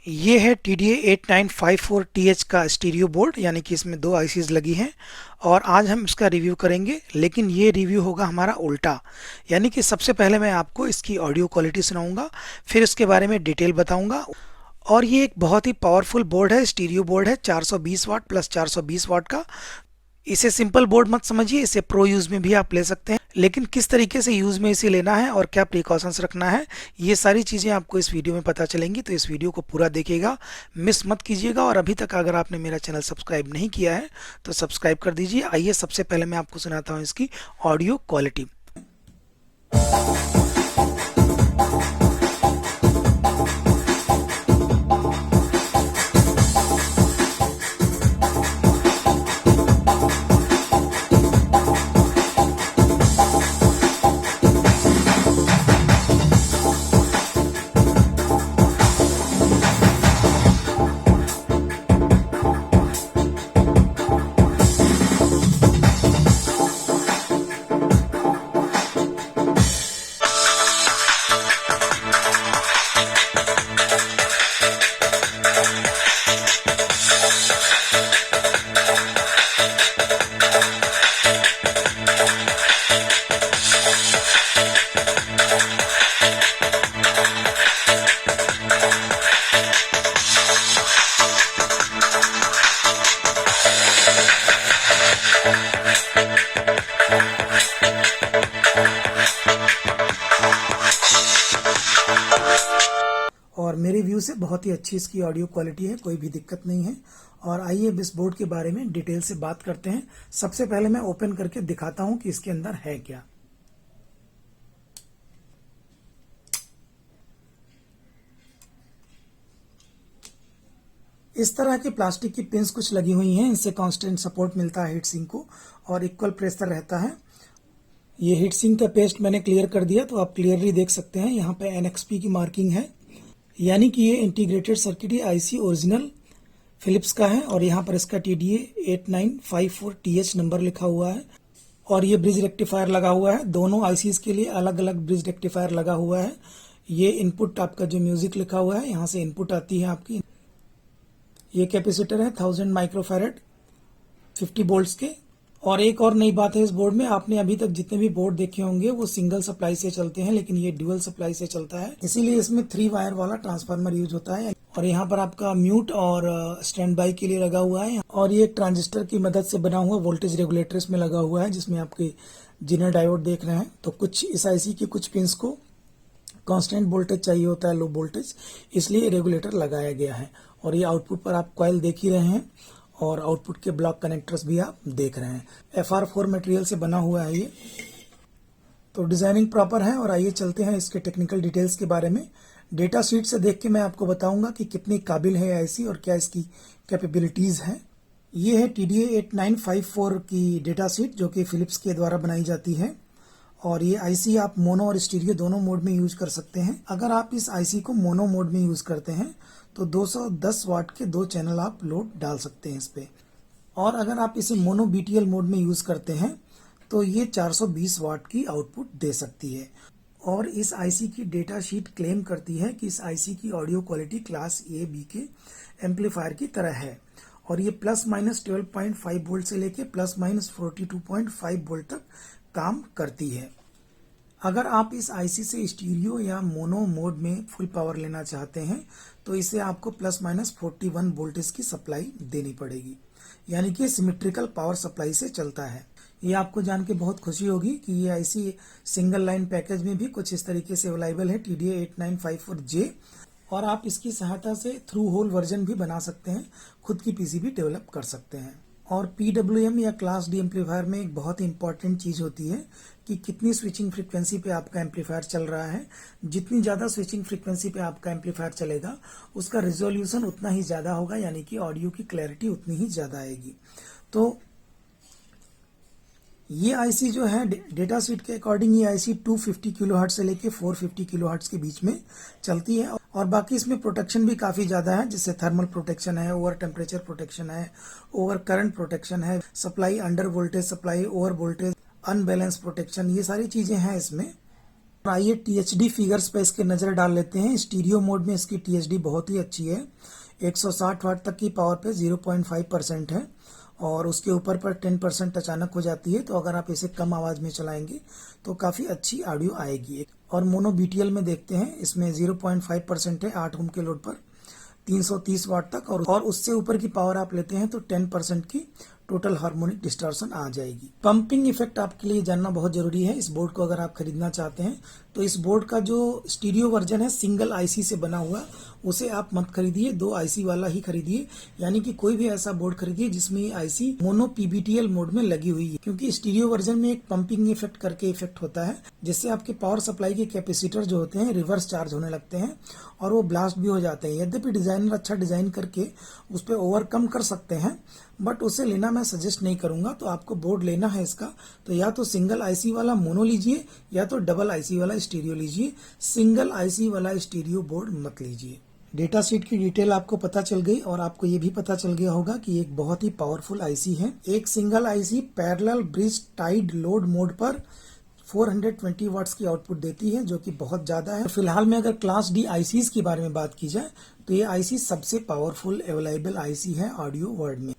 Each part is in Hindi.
ये है TDA 8954TH का स्टीरियो बोर्ड, यानी कि इसमें दो आईसीज लगी हैं। और आज हम इसका रिव्यू करेंगे, लेकिन ये रिव्यू होगा हमारा उल्टा। यानी कि सबसे पहले मैं आपको इसकी ऑडियो क्वालिटी सुनाऊंगा, फिर इसके बारे में डिटेल बताऊंगा। और ये एक बहुत ही पावरफुल बोर्ड है, स्टीरियो बोर्ड है, 420 वाट प्लस 420 वाट का। इसे सिंपल बोर्ड मत समझिए, इसे प्रो यूज में भी आप ले सकते हैं, लेकिन किस तरीके से यूज में इसे लेना है और क्या प्रिकॉशंस रखना है, ये सारी चीजें आपको इस वीडियो में पता चलेंगी। तो इस वीडियो को पूरा देखिएगा, मिस मत कीजिएगा। और अभी तक अगर आपने मेरा चैनल सब्सक्राइब नहीं किया है तो सब्सक्राइब कर दीजिए। आइए सबसे पहले मैं आपको सुनाता हूँ इसकी ऑडियो क्वालिटी। और मेरे व्यू से बहुत ही अच्छी इसकी ऑडियो क्वालिटी है, कोई भी दिक्कत नहीं है। और आइए अब इस बोर्ड के बारे में डिटेल से बात करते हैं। सबसे पहले मैं ओपन करके दिखाता हूं कि इसके अंदर है क्या। इस तरह की प्लास्टिक की पिंस कुछ लगी हुई हैं, इनसे कांस्टेंट सपोर्ट मिलता है हीट सिंक को और इक्वल प्रेशर रहता है। ये हीट सिंक का पेस्ट मैंने क्लियर कर दिया, तो आप क्लियरली देख सकते हैं यहाँ पे NXP की मार्किंग है, यानी कि ये integrated circuit IC original Philips का है। और यहाँ पर इसका TDA 8954TH नंबर लिखा हुआ है। और ये ब्रिज रेक्टिफायर लगा हुआ है, दोनों आईसीज के लिए अलग अलग ब्रिज रेक्टिफायर लगा हुआ है। ये इनपुट आपका जो म्यूजिक लिखा हुआ है, यहाँ से इनपुट आती है आपकी। ये कैपेसिटर है 1000 माइक्रोफैरेड 50 वोल्ट्स के। और एक और नई बात है इस बोर्ड में, आपने अभी तक जितने भी बोर्ड देखे होंगे वो सिंगल सप्लाई से चलते हैं, लेकिन ये ड्यूअल सप्लाई से चलता है, इसीलिए इसमें 3 वायर वाला ट्रांसफार्मर यूज होता है। और यहाँ पर आपका म्यूट और स्टैंड बाई के लिए लगा हुआ है। और ये एक ट्रांजिस्टर की मदद से बना हुआ वोल्टेज रेगुलेटर इसमें लगा हुआ है, जिसमें आपके जिनर डायोड देख रहे हैं। तो कुछ इस आईसी की कुछ पिंस को कांस्टेंट वोल्टेज चाहिए होता है, लो वोल्टेज, इसलिए रेगुलेटर लगाया गया है। और ये आउटपुट पर आप कॉइल देख ही रहे हैं और आउटपुट के ब्लॉक कनेक्टर्स भी आप देख रहे हैं। FR4 मटेरियल से बना हुआ है ये, तो डिजाइनिंग प्रॉपर है। और आइए चलते हैं इसके टेक्निकल डिटेल्स के बारे में। डेटा शीट से देख के मैं आपको बताऊंगा कि कितनी काबिल है आईसी और क्या इसकी कैपेबिलिटीज हैं। ये है TDA 8954 की डेटा शीट, जो कि फिलिप्स के द्वारा बनाई जाती है। और ये आईसी आप मोनो और स्टीरियो दोनों मोड में यूज कर सकते हैं। अगर आप इस आईसी को मोनो मोड में यूज करते हैं तो 210 वाट के 2 चैनल आप लोड डाल सकते हैं इस पे। और अगर आप इसे मोनो BTL मोड में यूज करते हैं तो ये 420 वाट की आउटपुट दे सकती है। और इस आईसी की डेटा शीट क्लेम करती है कि इस आईसी की ऑडियो क्वालिटी क्लास A-B के एम्पलीफायर की तरह है। और ये प्लस माइनस 12.5 वोल्ट से लेके प्लस माइनस 42.5 वोल्ट तक काम करती है। अगर आप इस आईसी से स्टीरियो या मोनो मोड में फुल पावर लेना चाहते हैं तो इसे आपको प्लस माइनस 41 वोल्टेज की सप्लाई देनी पड़ेगी, यानी कि सिमेट्रिकल पावर सप्लाई से चलता है। ये आपको जान के बहुत खुशी होगी कि ये आईसी सिंगल लाइन पैकेज में भी कुछ इस तरीके से अवेलेबल है, TDA 8954J। और आप इसकी सहायता से थ्रू होल वर्जन भी बना सकते हैं, खुद की पीसीबी डेवलप कर सकते हैं। और PWM या क्लास D एम्पलीफायर में एक बहुत ही इंपॉर्टेंट चीज होती है कि कितनी स्विचिंग फ्रीक्वेंसी पे आपका एम्पलीफायर चल रहा है। जितनी ज्यादा स्विचिंग फ्रीक्वेंसी पे आपका एम्पलीफायर चलेगा, उसका रिजोल्यूशन उतना ही ज्यादा होगा, यानी कि ऑडियो की क्लैरिटी उतनी ही ज्यादा आएगी। तो ये आईसी जो है डेटा शीट के अकॉर्डिंग, ये आईसी 250 किलोहर्ट्ज से लेके 450 किलोहर्ट्ज के बीच में चलती है। और बाकी इसमें प्रोटेक्शन भी काफी ज्यादा है, जैसे थर्मल प्रोटेक्शन है, ओवर टेम्परेचर प्रोटेक्शन है, ओवर करंट प्रोटेक्शन है, supply under voltage supply, over voltage unbalance protection, ये सारी चीजें हैं इसमें। आइए THD फिगर्स पे इसके नज़र डाल लेते हैं। स्टीरियो मोड में इसकी THD बहुत ही अच्छी है। 160 वाट तक की पावर पे 0.5% है और उसके ऊपर पर 10% अचानक हो जाती है। तो अगर आप इसे कम आवाज़ में चलाएंगे तो काफ़ी अच्छी ऑडियो आएगी। और मोनो BTL में देखते हैं, इसमें 0.5% है 8 ओम के लोड पर 330 वाट तक, और उससे ऊपर की पावर आप लेते हैं तो 10% की टोटल हार्मोनिक डिस्टॉर्शन आ जाएगी। पंपिंग इफेक्ट आपके लिए जानना बहुत जरूरी है। इस बोर्ड को अगर आप खरीदना चाहते हैं तो इस बोर्ड का जो स्टीरियो वर्जन है सिंगल IC से बना हुआ, उसे आप मत खरीदिए, 2 IC वाला ही खरीदिए। यानी कि कोई भी ऐसा बोर्ड खरीदिए जिसमें IC मोनो PBTL मोड में लगी हुई है, क्योंकि स्टीरियो वर्जन में एक पंपिंग इफेक्ट करके इफेक्ट होता है, जिससे आपके पावर सप्लाई के कैपेसिटर जो होते हैं रिवर्स चार्ज होने लगते हैं और वो ब्लास्ट भी हो जाते हैं। यद्यपि डिजाइनर अच्छा डिजाइन करके उस पर ओवरकम कर सकते हैं, बट उसे लेना मैं सजेस्ट नहीं करूंगा। तो आपको बोर्ड लेना है इसका तो या तो सिंगल IC वाला मोनो लीजिए या तो डबल IC वाला स्टीरियो लीजिए। सिंगल IC वाला स्टीरियो बोर्ड मत लीजिए। डेटा शीट की डिटेल आपको पता चल गई और आपको ये भी पता चल गया होगा कि एक बहुत ही पावरफुल IC है। एक single IC parallel bridge tied load mode पर 420 वाट्स की आउटपुट देती है, जो कि बहुत ज्यादा है। फिलहाल में अगर क्लास D ICs के बारे में बात की जाए तो ये IC सबसे पावरफुल अवेलेबल IC है ऑडियो वर्ल्ड में।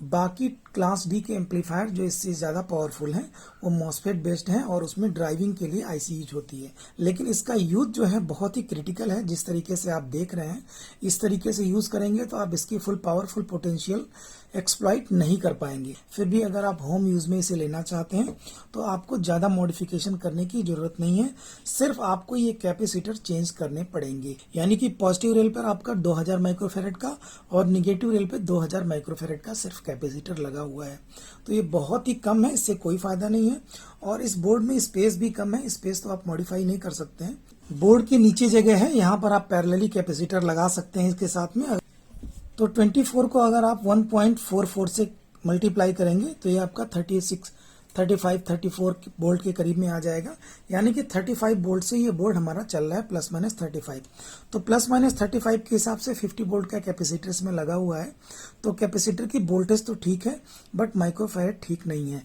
बाकी क्लास D के एम्पलीफायर जो इससे ज़्यादा पावरफुल हैं वो मॉसफेट बेस्ड हैं और उसमें ड्राइविंग के लिए IC यूज होती है। लेकिन इसका यूज जो है बहुत ही क्रिटिकल है। जिस तरीके से आप देख रहे हैं इस तरीके से यूज करेंगे तो आप इसकी फुल पावरफुल पोटेंशियल एक्सप्लॉइट नहीं कर पाएंगे। फिर भी अगर आप होम यूज में इसे लेना चाहते हैं तो आपको ज़्यादा मॉडिफिकेशन करने की जरूरत नहीं है। सिर्फ आपको ये कैपेसिटर चेंज करने पड़ेंगे। यानी कि पॉजिटिव रेल पर आपका 2000 माइक्रोफेरेड का और निगेटिव रेल पे 2000 माइक्रोफेरेड का सिर्फ कैपेसिटर लगा हुआ है। तो ये बहुत ही कम है, इससे कोई फायदा नहीं है। और इस बोर्ड में स्पेस भी कम है, स्पेस तो आप मॉडिफाई नहीं कर सकते हैं। बोर्ड के नीचे जगह है, यहाँ पर आप पैरेलली कैपेसिटर लगा सकते हैं इसके साथ में। तो 24 को अगर आप 1.44 से मल्टीप्लाई करेंगे तो ये आपका 34 वोल्ट के करीब में आ जाएगा। यानी कि 35 वोल्ट से ये बोर्ड हमारा चल रहा है ±35। तो ±35 के हिसाब से 50 वोल्ट का कैपेसिटर इसमें लगा हुआ है। तो कैपेसिटर की वोल्टेज तो ठीक है बट माइक्रोफैराड ठीक नहीं है।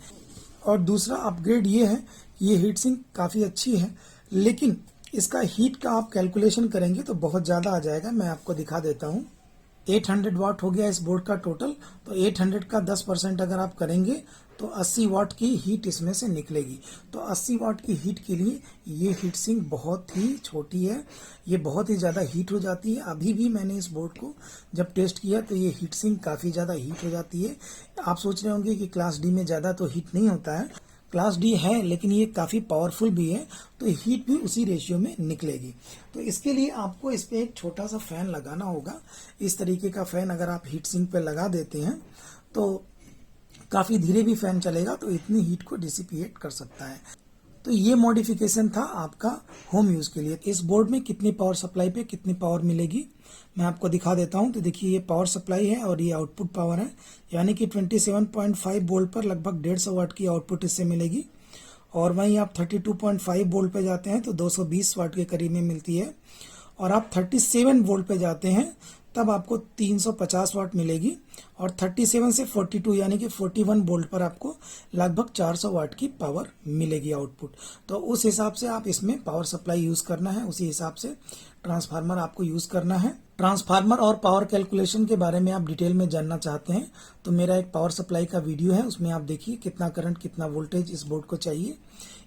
और दूसरा अपग्रेड ये है, ये हीट सिंक काफ़ी अच्छी है, लेकिन इसका हीट का आप कैलकुलेशन करेंगे तो बहुत ज़्यादा आ जाएगा। मैं आपको दिखा देता हूँ। 800 वाट हो गया इस बोर्ड का टोटल। तो 800 का 10% अगर आप करेंगे तो 80 वाट की हीट इसमें से निकलेगी। तो 80 वाट की हीट के लिए ये हीट सिंक बहुत ही छोटी है, ये बहुत ही ज़्यादा हीट हो जाती है। अभी भी मैंने इस बोर्ड को जब टेस्ट किया तो ये हीट सिंक काफ़ी ज़्यादा हीट हो जाती है। आप सोच रहे होंगे कि क्लास D में ज़्यादा तो हीट नहीं होता है, क्लास D है लेकिन ये काफ़ी पावरफुल भी है, तो हीट भी उसी रेशियो में निकलेगी। तो इसके लिए आपको इस पर एक छोटा सा फैन लगाना होगा। इस तरीके का फैन अगर आप हीट सिंक पे लगा देते हैं तो काफ़ी धीरे भी फैन चलेगा, तो इतनी हीट को डिसिपिएट कर सकता है। तो ये मॉडिफिकेशन था आपका होम यूज़ के लिए। इस बोर्ड में कितनी पावर सप्लाई पे कितनी पावर मिलेगी मैं आपको दिखा देता हूं। तो देखिए ये पावर सप्लाई है और ये आउटपुट पावर है, यानी कि 27.5 वोल्ट पर लगभग 150 वाट की आउटपुट इससे मिलेगी। और वहीं आप 32.5 वोल्ट पे जाते हैं तो 220 वाट के करीब में मिलती है। और आप 37 वोल्ट पे जाते हैं तब आपको 350 वाट मिलेगी। और 37 से 42 यानी कि 41 वोल्ट पर आपको लगभग 400 वाट की पावर मिलेगी आउटपुट। तो उस हिसाब से आप इसमें पावर सप्लाई यूज करना है, उसी हिसाब से ट्रांसफार्मर आपको यूज करना है। ट्रांसफार्मर और पावर कैलकुलेशन के बारे में आप डिटेल में जानना चाहते हैं तो मेरा एक पावर सप्लाई का वीडियो है, उसमें आप देखिए कितना करंट कितना वोल्टेज इस बोर्ड को चाहिए,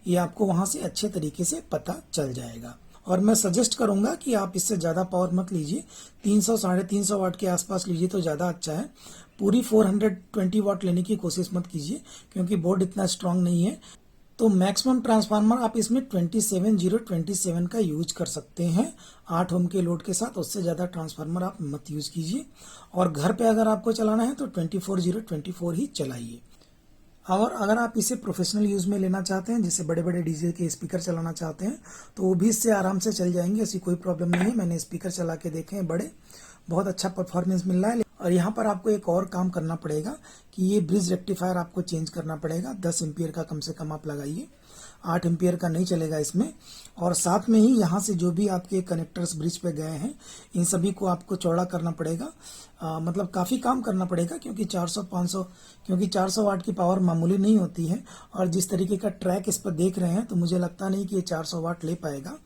ये आपको वहां से अच्छे तरीके से पता चल जाएगा। और मैं सजेस्ट करूंगा कि आप इससे ज़्यादा पावर मत लीजिए, 300-350 वाट के आसपास लीजिए तो ज़्यादा अच्छा है। पूरी 420 वाट लेने की कोशिश मत कीजिए क्योंकि बोर्ड इतना स्ट्रांग नहीं है। तो मैक्सिमम ट्रांसफार्मर आप इसमें 27027 का यूज कर सकते हैं 8 ओम के लोड के साथ। उससे ज़्यादा ट्रांसफार्मर आप मत यूज कीजिए। और घर पे अगर आपको चलाना है तो 24024 ही चलाइए। और अगर आप इसे प्रोफेशनल यूज़ में लेना चाहते हैं, जैसे बड़े बड़े डीजे के स्पीकर चलाना चाहते हैं, तो वो भी इससे आराम से चल जाएंगे, ऐसी कोई प्रॉब्लम नहीं है। मैंने स्पीकर चला के देखे हैं बड़े, बहुत अच्छा परफॉर्मेंस मिल रहा है। और यहाँ पर आपको एक और काम करना पड़ेगा कि ये ब्रिज रेक्टिफायर आपको चेंज करना पड़ेगा। 10 एम्पियर का कम से कम आप लगाइए। 8 एम्पियर का नहीं चलेगा इसमें। और साथ में ही यहाँ से जो भी आपके कनेक्टर्स ब्रिज पे गए हैं इन सभी को आपको चौड़ा करना पड़ेगा, मतलब काफ़ी काम करना पड़ेगा, क्योंकि 400 वाट की पावर मामूली नहीं होती है। और जिस तरीके का ट्रैक इस पर देख रहे हैं तो मुझे लगता नहीं कि ये 400 वाट ले पाएगा।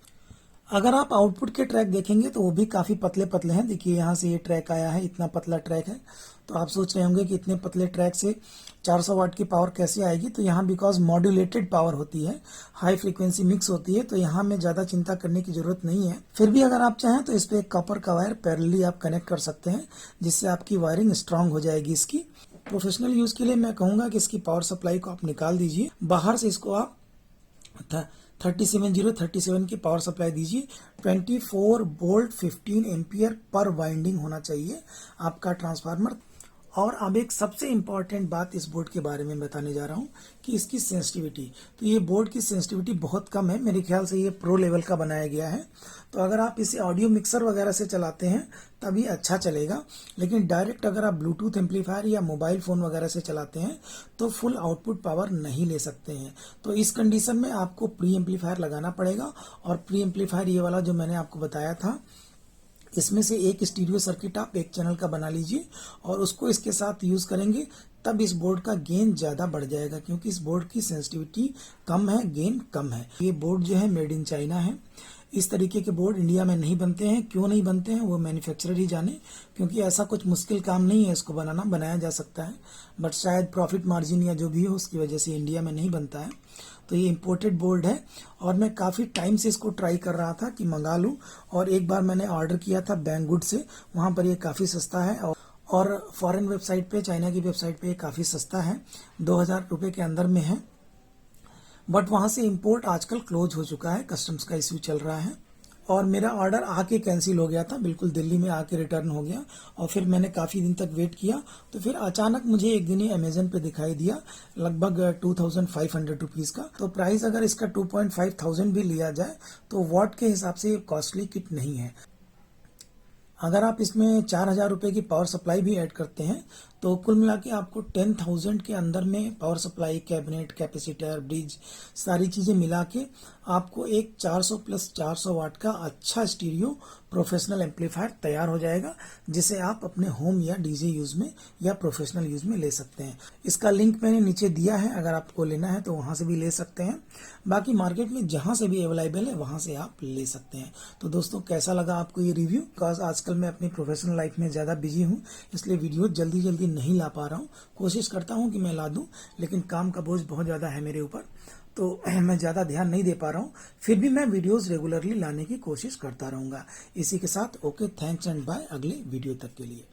अगर आप आउटपुट के ट्रैक देखेंगे तो वो भी काफ़ी पतले पतले हैं। देखिए यहाँ से ये ट्रैक आया है, इतना पतला ट्रैक है। तो आप सोच रहे होंगे कि इतने पतले ट्रैक से 400 वाट की पावर कैसे आएगी। तो यहाँ बिकॉज मॉड्यूलेटेड पावर होती है, हाई फ्रीक्वेंसी मिक्स होती है, तो यहाँ में ज़्यादा चिंता करने की ज़रूरत नहीं है। फिर भी अगर आप चाहें तो इस पर एक कॉपर का वायर पैरेलली आप कनेक्ट कर सकते हैं, जिससे आपकी वायरिंग स्ट्रांग हो जाएगी। इसकी प्रोफेशनल यूज़ के लिए मैं कहूँगा कि इसकी पावर सप्लाई को आप निकाल दीजिए, बाहर से इसको आप 37037 की पावर सप्लाई दीजिए। 24 वोल्ट 15 एम्पियर पर वाइंडिंग होना चाहिए आपका ट्रांसफार्मर। और अब एक सबसे इम्पॉर्टेंट बात इस बोर्ड के बारे में बताने जा रहा हूँ कि इसकी सेंसिटिविटी। तो ये बोर्ड की सेंसिटिविटी बहुत कम है, मेरे ख्याल से ये प्रो लेवल का बनाया गया है। तो अगर आप इसे ऑडियो मिक्सर वगैरह से चलाते हैं तभी अच्छा चलेगा, लेकिन डायरेक्ट अगर आप ब्लूटूथ एम्पलीफायर या मोबाइल फ़ोन वगैरह से चलाते हैं तो फुल आउटपुट पावर नहीं ले सकते हैं। तो इस कंडीशन में आपको प्री एम्पलीफायर लगाना पड़ेगा। और प्री एम्पलीफायर ये वाला जो मैंने आपको बताया था, इसमें से एक स्टीरियो सर्किट आप एक चैनल का बना लीजिए और उसको इसके साथ यूज़ करेंगे, तब इस बोर्ड का गेन ज़्यादा बढ़ जाएगा, क्योंकि इस बोर्ड की सेंसिटिविटी कम है, गेन कम है। ये बोर्ड जो है मेड इन चाइना है। इस तरीके के बोर्ड इंडिया में नहीं बनते हैं। क्यों नहीं बनते हैं वो मैन्युफैक्चरर ही जाने, क्योंकि ऐसा कुछ मुश्किल काम नहीं है इसको बनाना, बनाया जा सकता है, बट शायद प्रॉफिट मार्जिन या जो भी हो उसकी वजह से इंडिया में नहीं बनता है। तो ये इम्पोर्टेड बोर्ड है और मैं काफ़ी टाइम से इसको ट्राई कर रहा था कि मंगा लूँ। और एक बार मैंने ऑर्डर किया था बैंगगुड से, वहाँ पर ये काफ़ी सस्ता है। और फॉरेन वेबसाइट पे, चाइना की वेबसाइट पे काफ़ी सस्ता है, 2000 रुपये के अंदर में है। बट वहाँ से इंपोर्ट आजकल क्लोज हो चुका है, कस्टम्स का इश्यू चल रहा है। और मेरा ऑर्डर आके कैंसिल हो गया था, बिल्कुल दिल्ली में आके रिटर्न हो गया। और फिर मैंने काफ़ी दिन तक वेट किया, तो फिर अचानक मुझे एक दिन ही अमेजन पे दिखाई दिया लगभग 2500 रुपीज़ का। तो प्राइस अगर इसका 2.5 थाउजेंड भी लिया जाए तो वॉट के हिसाब से ये कॉस्टली किट नहीं है। अगर आप इसमें 4000 रुपये की पावर सप्लाई भी ऐड करते हैं तो कुल मिला के आपको 10,000 के अंदर में power supply, cabinet, capacitor, bridge, सारी चीज़ें मिला के आपको एक 400 + 400 वाट का अच्छा स्टीरियो प्रोफेशनल एम्पलीफायर तैयार हो जाएगा, जिसे आप अपने होम या डीजे यूज़ में या प्रोफेशनल यूज़ में ले सकते हैं। इसका लिंक मैंने नीचे दिया है, अगर आपको लेना है तो वहाँ से भी ले सकते हैं। बाकी मार्केट में जहाँ से भी अवेलेबल है वहाँ से आप ले सकते हैं। तो दोस्तों कैसा लगा आपको ये रिव्यू? बिकॉज आजकल मैं अपनी प्रोफेशनल लाइफ में ज़्यादा बिजी हूँ, इसलिए वीडियो जल्दी जल्दी नहीं ला पा रहा हूँ। कोशिश करता हूँ कि मैं ला दूँ, लेकिन काम का बोझ बहुत ज़्यादा है मेरे ऊपर, तो मैं ज़्यादा ध्यान नहीं दे पा रहा हूँ। फिर भी मैं वीडियोस रेगुलरली लाने की कोशिश करता रहूँगा। इसी के साथ ओके, थैंक्स एंड बाय, अगले वीडियो तक के लिए।